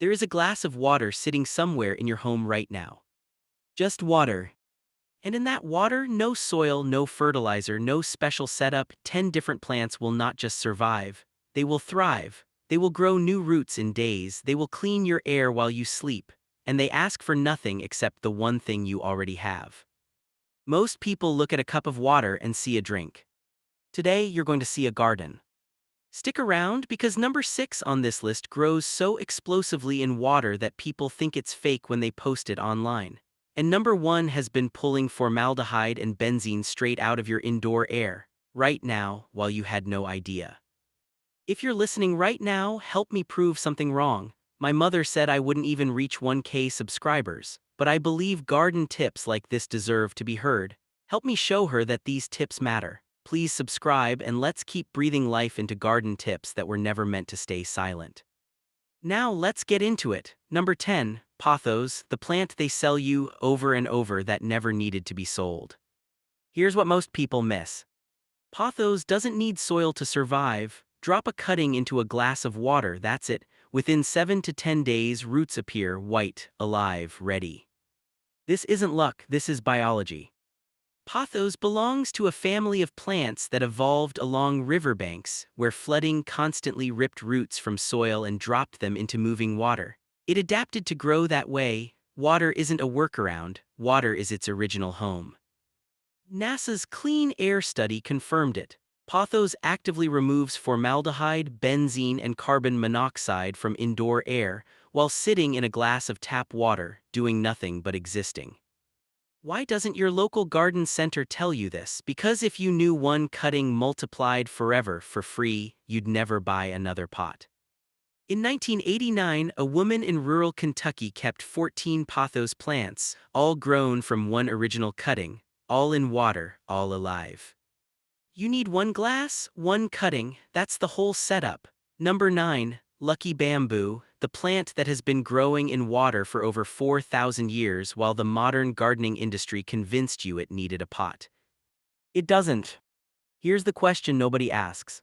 There is a glass of water sitting somewhere in your home right now. Just water. And in that water, no soil, no fertilizer, no special setup. 10 different plants will not just survive, they will thrive. They will grow new roots in days, they will clean your air while you sleep, and they ask for nothing except the one thing you already have. Most people look at a cup of water and see a drink. Today, you're going to see a garden. Stick around because number 6 on this list grows so explosively in water that people think it's fake when they post it online. And number 1 has been pulling formaldehyde and benzene straight out of your indoor air, right now, while you had no idea. If you're listening right now, help me prove something wrong. My mother said I wouldn't even reach 1K subscribers, but I believe garden tips like this deserve to be heard. Help me show her that these tips matter. Please subscribe and let's keep breathing life into garden tips that were never meant to stay silent. Now let's get into it. Number 10, Pothos, the plant they sell you over and over that never needed to be sold. Here's what most people miss. Pothos doesn't need soil to survive. Drop a cutting into a glass of water, that's it. Within 7 to 10 days, roots appear, white, alive, ready. This isn't luck, this is biology. Pothos belongs to a family of plants that evolved along riverbanks, where flooding constantly ripped roots from soil and dropped them into moving water. It adapted to grow that way. Water isn't a workaround, water is its original home. NASA's Clean Air study confirmed it. Pothos actively removes formaldehyde, benzene, and carbon monoxide from indoor air while sitting in a glass of tap water, doing nothing but existing. Why doesn't your local garden center tell you this? Because if you knew one cutting multiplied forever for free, you'd never buy another pot. In 1989, a woman in rural Kentucky kept 14 pothos plants, all grown from one original cutting, all in water, all alive. You need one glass, one cutting, that's the whole setup. Number 9, Lucky Bamboo, the plant that has been growing in water for over 4,000 years while the modern gardening industry convinced you it needed a pot. It doesn't. Here's the question nobody asks.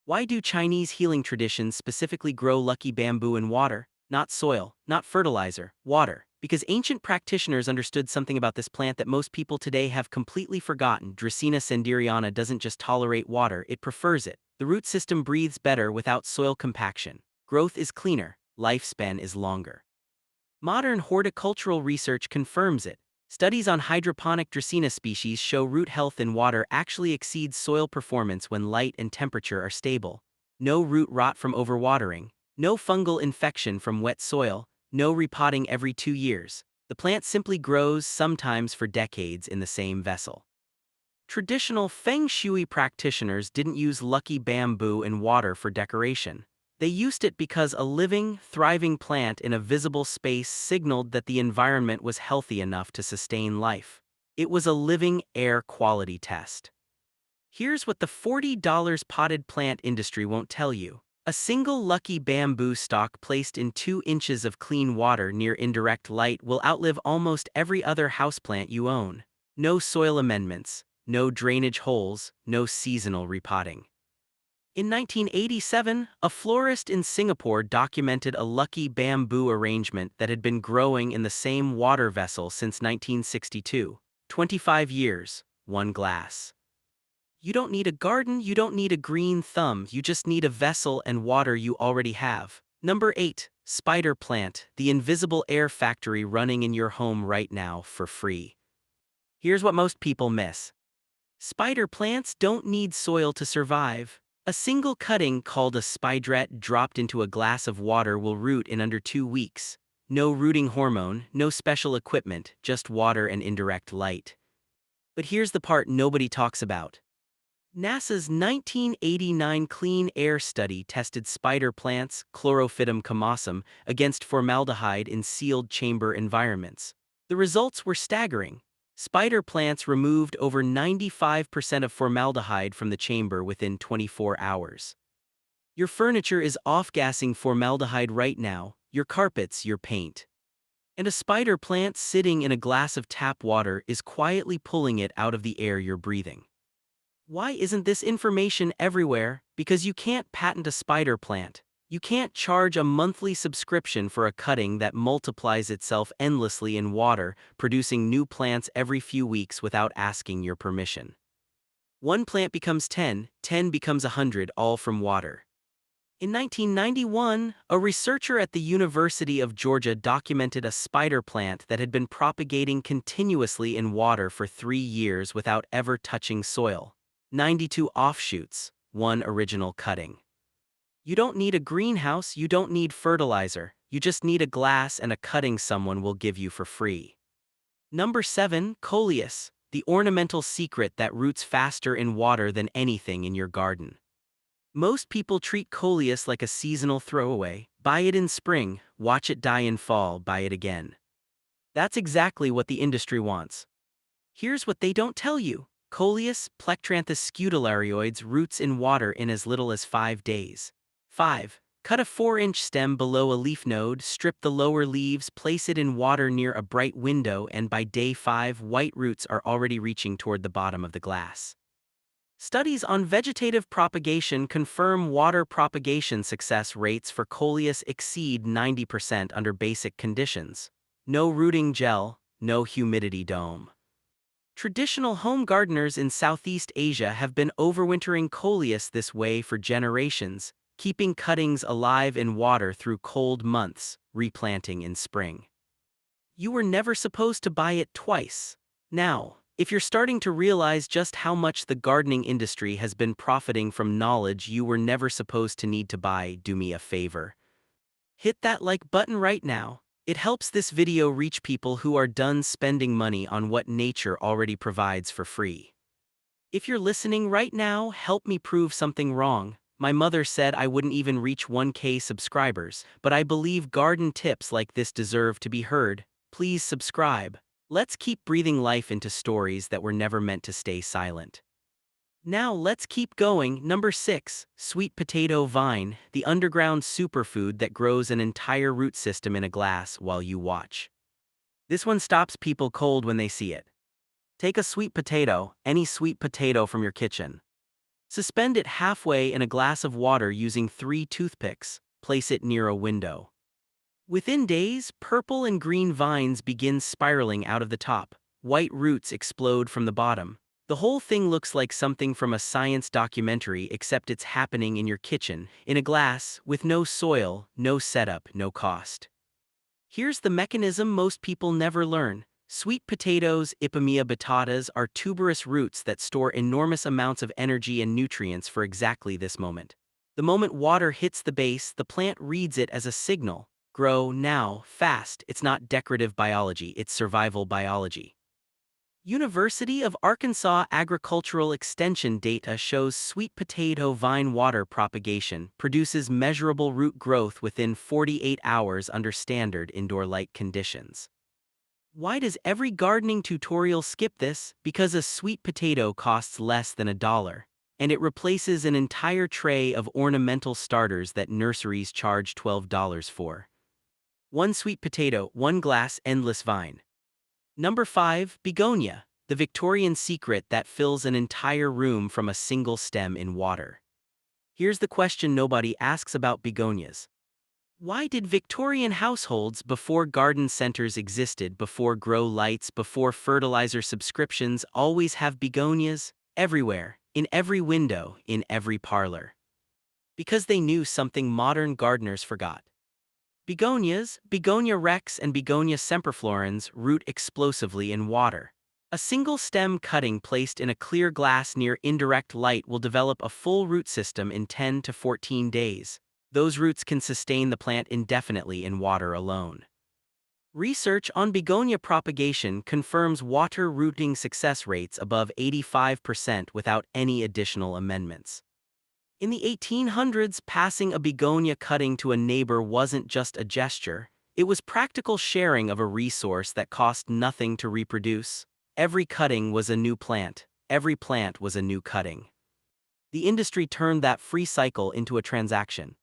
Why do Chinese healing traditions specifically grow lucky bamboo in water, not soil, not fertilizer, water? Because ancient practitioners understood something about this plant that most people today have completely forgotten. Dracaena sanderiana doesn't just tolerate water, it prefers it. The root system breathes better without soil compaction. Growth is cleaner, lifespan is longer. Modern horticultural research confirms it. Studies on hydroponic Dracaena species show root health in water actually exceeds soil performance when light and temperature are stable. No root rot from overwatering, no fungal infection from wet soil, no repotting every 2 years. The plant simply grows, sometimes for decades, in the same vessel. Traditional feng shui practitioners didn't use lucky bamboo in water for decoration. They used it because a living, thriving plant in a visible space signaled that the environment was healthy enough to sustain life. It was a living air quality test. Here's what the $40 potted plant industry won't tell you. A single lucky bamboo stalk placed in 2 inches of clean water near indirect light will outlive almost every other houseplant you own. No soil amendments, no drainage holes, no seasonal repotting. In 1987, a florist in Singapore documented a lucky bamboo arrangement that had been growing in the same water vessel since 1962. 25 years, 1 glass. You don't need a garden, you don't need a green thumb, you just need a vessel and water you already have. Number 8, Spider Plant, the invisible air factory running in your home right now for free. Here's what most people miss. Spider plants don't need soil to survive. A single cutting called a spidret dropped into a glass of water will root in under 2 weeks. No rooting hormone, no special equipment, just water and indirect light. But here's the part nobody talks about. NASA's 1989 Clean Air study tested spider plants, Chlorophytum comosum, against formaldehyde in sealed chamber environments. The results were staggering. Spider plants removed over 95% of formaldehyde from the chamber within 24 hours. Your furniture is off-gassing formaldehyde right now, your carpets, your paint. And a spider plant sitting in a glass of tap water is quietly pulling it out of the air you're breathing. Why isn't this information everywhere? Because you can't patent a spider plant. You can't charge a monthly subscription for a cutting that multiplies itself endlessly in water, producing new plants every few weeks without asking your permission. One plant becomes 10, 10 becomes 100, all from water. In 1991, a researcher at the University of Georgia documented a spider plant that had been propagating continuously in water for 3 years without ever touching soil. 92 offshoots, one original cutting. You don't need a greenhouse, you don't need fertilizer, you just need a glass and a cutting someone will give you for free. Number 7. Coleus, the ornamental secret that roots faster in water than anything in your garden. Most people treat Coleus like a seasonal throwaway. Buy it in spring, watch it die in fall, buy it again. That's exactly what the industry wants. Here's what they don't tell you. Coleus plectranthus scutellarioides roots in water in as little as 5 days. 5. Cut a 4-inch stem below a leaf node, strip the lower leaves, place it in water near a bright window, and by day 5, white roots are already reaching toward the bottom of the glass. Studies on vegetative propagation confirm water propagation success rates for Coleus exceed 90% under basic conditions. No rooting gel, no humidity dome. Traditional home gardeners in Southeast Asia have been overwintering Coleus this way for generations, keeping cuttings alive in water through cold months, replanting in spring. You were never supposed to buy it twice. Now, if you're starting to realize just how much the gardening industry has been profiting from knowledge you were never supposed to need to buy, do me a favor. Hit that like button right now. It helps this video reach people who are done spending money on what nature already provides for free. If you're listening right now, help me prove something wrong. My mother said I wouldn't even reach 1K subscribers, but I believe garden tips like this deserve to be heard. Please subscribe. Let's keep breathing life into stories that were never meant to stay silent. Now let's keep going. Number 6. Sweet potato vine, the underground superfood that grows an entire root system in a glass while you watch. This one stops people cold when they see it. Take a sweet potato, any sweet potato from your kitchen. Suspend it halfway in a glass of water using 3 toothpicks. Place it near a window. Within days, purple and green vines begin spiraling out of the top. White roots explode from the bottom. The whole thing looks like something from a science documentary, except it's happening in your kitchen, in a glass, with no soil, no setup, no cost. Here's the mechanism most people never learn. Sweet potatoes, Ipomoea batatas, are tuberous roots that store enormous amounts of energy and nutrients for exactly this moment. The moment water hits the base, the plant reads it as a signal. Grow now, fast. It's not decorative biology, it's survival biology. University of Arkansas Agricultural Extension data shows sweet potato vine water propagation produces measurable root growth within 48 hours under standard indoor light conditions. Why does every gardening tutorial skip this? Because a sweet potato costs less than $1, and it replaces an entire tray of ornamental starters that nurseries charge $12 for. One sweet potato, one glass, endless vine. Number 5. Begonia, the Victorian secret that fills an entire room from a single stem in water. Here's the question nobody asks about begonias. Why did Victorian households, before garden centers existed, before grow lights, before fertilizer subscriptions, always have begonias? Everywhere, in every window, in every parlor. Because they knew something modern gardeners forgot. Begonias, Begonia rex and Begonia semperflorens, root explosively in water. A single stem cutting placed in a clear glass near indirect light will develop a full root system in 10 to 14 days. Those roots can sustain the plant indefinitely in water alone. Research on begonia propagation confirms water rooting success rates above 85% without any additional amendments. In the 1800s, passing a begonia cutting to a neighbor wasn't just a gesture, it was practical sharing of a resource that cost nothing to reproduce. Every cutting was a new plant, every plant was a new cutting. The industry turned that free cycle into a transaction.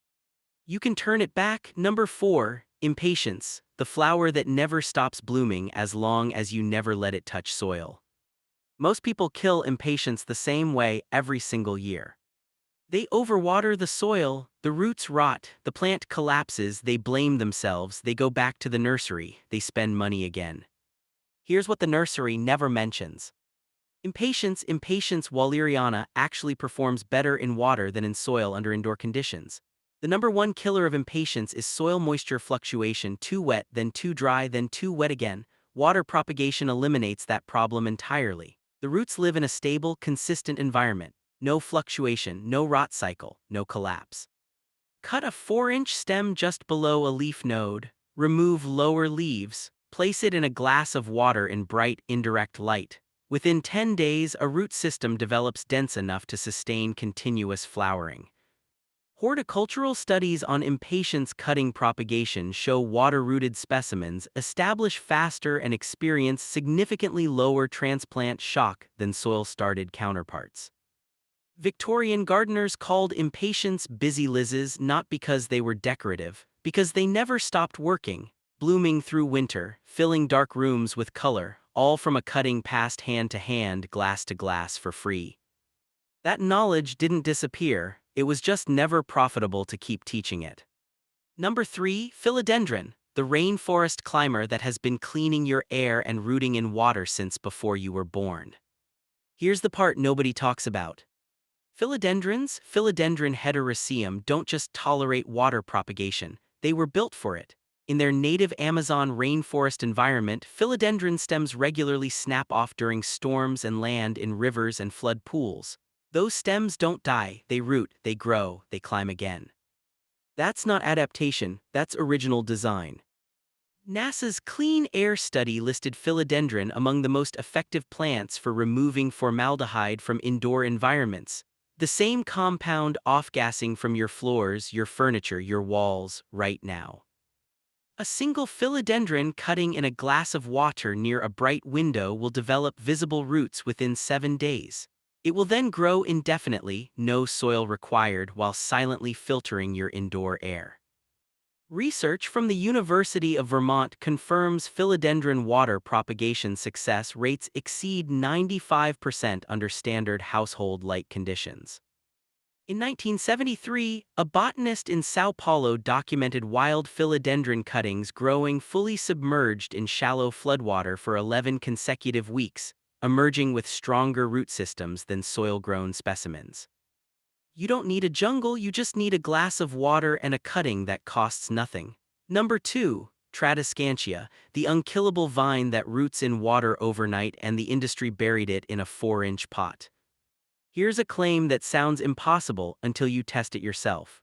You can turn it back. Number 4. Impatience, the flower that never stops blooming as long as you never let it touch soil. Most people kill impatience the same way every single year. They overwater the soil, the roots rot, the plant collapses, they blame themselves, they go back to the nursery, they spend money again. Here's what the nursery never mentions. Impatiens walleriana actually performs better in water than in soil under indoor conditions. The number one killer of impatiens is soil moisture fluctuation, too wet, then too dry, then too wet again. Water propagation eliminates that problem entirely. The roots live in a stable, consistent environment. No fluctuation, no rot cycle, no collapse. Cut a 4-inch stem just below a leaf node. Remove lower leaves. Place it in a glass of water in bright, indirect light. Within 10 days, a root system develops dense enough to sustain continuous flowering. Horticultural studies on impatiens cutting propagation show water-rooted specimens establish faster and experience significantly lower transplant shock than soil-started counterparts. Victorian gardeners called impatiens busy lizards not because they were decorative, because they never stopped working, blooming through winter, filling dark rooms with color, all from a cutting passed hand to hand, glass to glass for free. That knowledge didn't disappear, it was just never profitable to keep teaching it. Number 3, Philodendron, the rainforest climber that has been cleaning your air and rooting in water since before you were born. Here's the part nobody talks about. Philodendrons, Philodendron heteroecium, don't just tolerate water propagation, they were built for it. In their native Amazon rainforest environment, philodendron stems regularly snap off during storms and land in rivers and flood pools. Those stems don't die, they root, they grow, they climb again. That's not adaptation, that's original design. NASA's Clean Air study listed philodendron among the most effective plants for removing formaldehyde from indoor environments. The same compound off-gassing from your floors, your furniture, your walls, right now. A single philodendron cutting in a glass of water near a bright window will develop visible roots within 7 days. It will then grow indefinitely, no soil required, while silently filtering your indoor air. Research from the University of Vermont confirms philodendron water propagation success rates exceed 95% under standard household light conditions. In 1973, a botanist in Sao Paulo documented wild philodendron cuttings growing fully submerged in shallow floodwater for 11 consecutive weeks, emerging with stronger root systems than soil-grown specimens. You don't need a jungle, you just need a glass of water and a cutting that costs nothing. Number 2, Tradescantia, the unkillable vine that roots in water overnight and the industry buried it in a 4-inch pot. Here's a claim that sounds impossible until you test it yourself.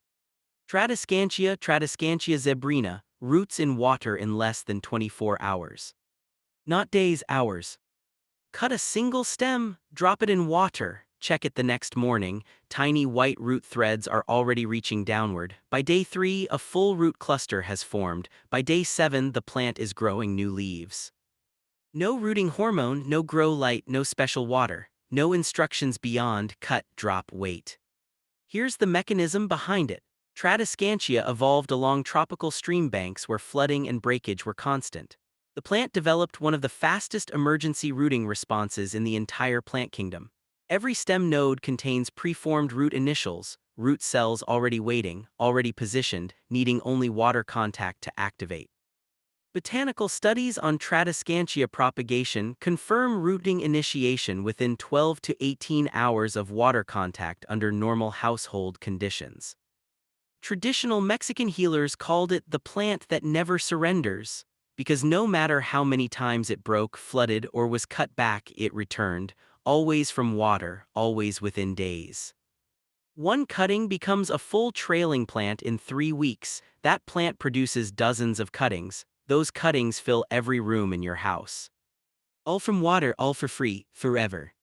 Tradescantia zebrina, roots in water in less than 24 hours. Not days, hours. Cut a single stem, drop it in water, check it the next morning, tiny white root threads are already reaching downward. By day 3, a full root cluster has formed. By day 7, the plant is growing new leaves. No rooting hormone, no grow light, no special water. No instructions beyond cut, drop, wait. Here's the mechanism behind it. Tradescantia evolved along tropical stream banks where flooding and breakage were constant. The plant developed one of the fastest emergency rooting responses in the entire plant kingdom. Every stem node contains preformed root initials, root cells already waiting, already positioned, needing only water contact to activate. Botanical studies on Tradescantia propagation confirm rooting initiation within 12 to 18 hours of water contact under normal household conditions. Traditional Mexican healers called it the plant that never surrenders, because no matter how many times it broke, flooded, or was cut back, it returned, always from water, always within days. One cutting becomes a full trailing plant in 3 weeks. That plant produces dozens of cuttings. Those cuttings fill every room in your house. All from water, all for free, forever.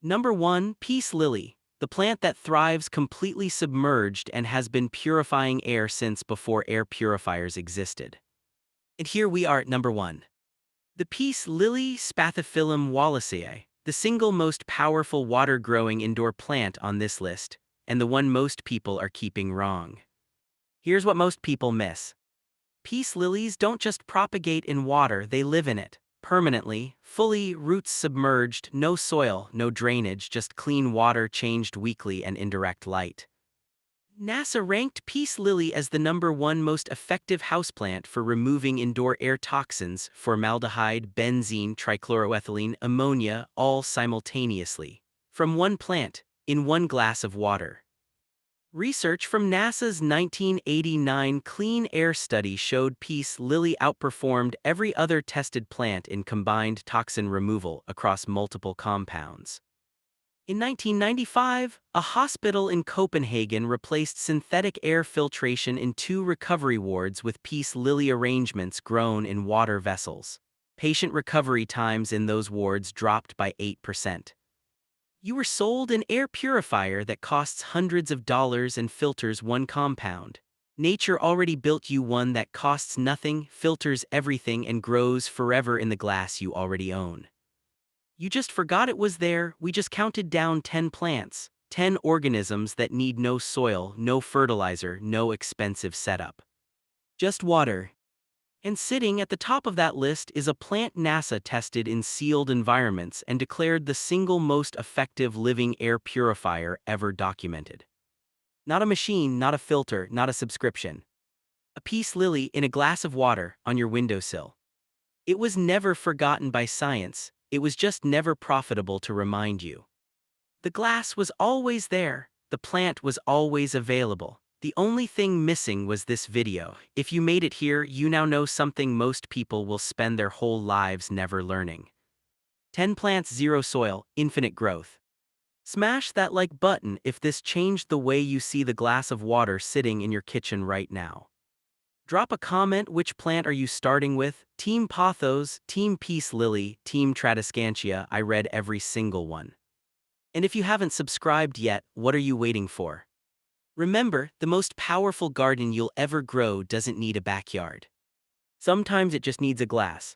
Number 1, Peace Lily, the plant that thrives completely submerged and has been purifying air since before air purifiers existed. And here we are at number 1. The Peace Lily, Spathiphyllum wallacei, the single most powerful water-growing indoor plant on this list, and the one most people are keeping wrong. Here's what most people miss. Peace lilies don't just propagate in water, they live in it, permanently, fully, roots submerged, no soil, no drainage, just clean water changed weekly and indirect light. NASA ranked peace lily as the #1 most effective houseplant for removing indoor air toxins, formaldehyde, benzene, trichloroethylene, ammonia, all simultaneously, from one plant, in one glass of water. Research from NASA's 1989 Clean Air study showed peace lily outperformed every other tested plant in combined toxin removal across multiple compounds. In 1995, a hospital in Copenhagen replaced synthetic air filtration in 2 recovery wards with peace lily arrangements grown in water vessels. Patient recovery times in those wards dropped by 8%. You were sold an air purifier that costs hundreds of dollars and filters one compound. Nature already built you one that costs nothing, filters everything, and grows forever in the glass you already own. You just forgot it was there. We just counted down 10 plants, 10 organisms that need no soil, no fertilizer, no expensive setup. Just water. And sitting at the top of that list is a plant NASA tested in sealed environments and declared the single most effective living air purifier ever documented. Not a machine, not a filter, not a subscription. A peace lily in a glass of water on your windowsill. It was never forgotten by science, it was just never profitable to remind you. The glass was always there, the plant was always available. The only thing missing was this video. If you made it here, you now know something most people will spend their whole lives never learning. 10 plants, 0 soil, infinite growth. Smash that like button if this changed the way you see the glass of water sitting in your kitchen right now. Drop a comment. Which plant are you starting with? Team Pothos, Team Peace Lily, Team Tradescantia. I read every single one. And if you haven't subscribed yet, what are you waiting for? Remember, the most powerful garden you'll ever grow doesn't need a backyard. Sometimes it just needs a glass.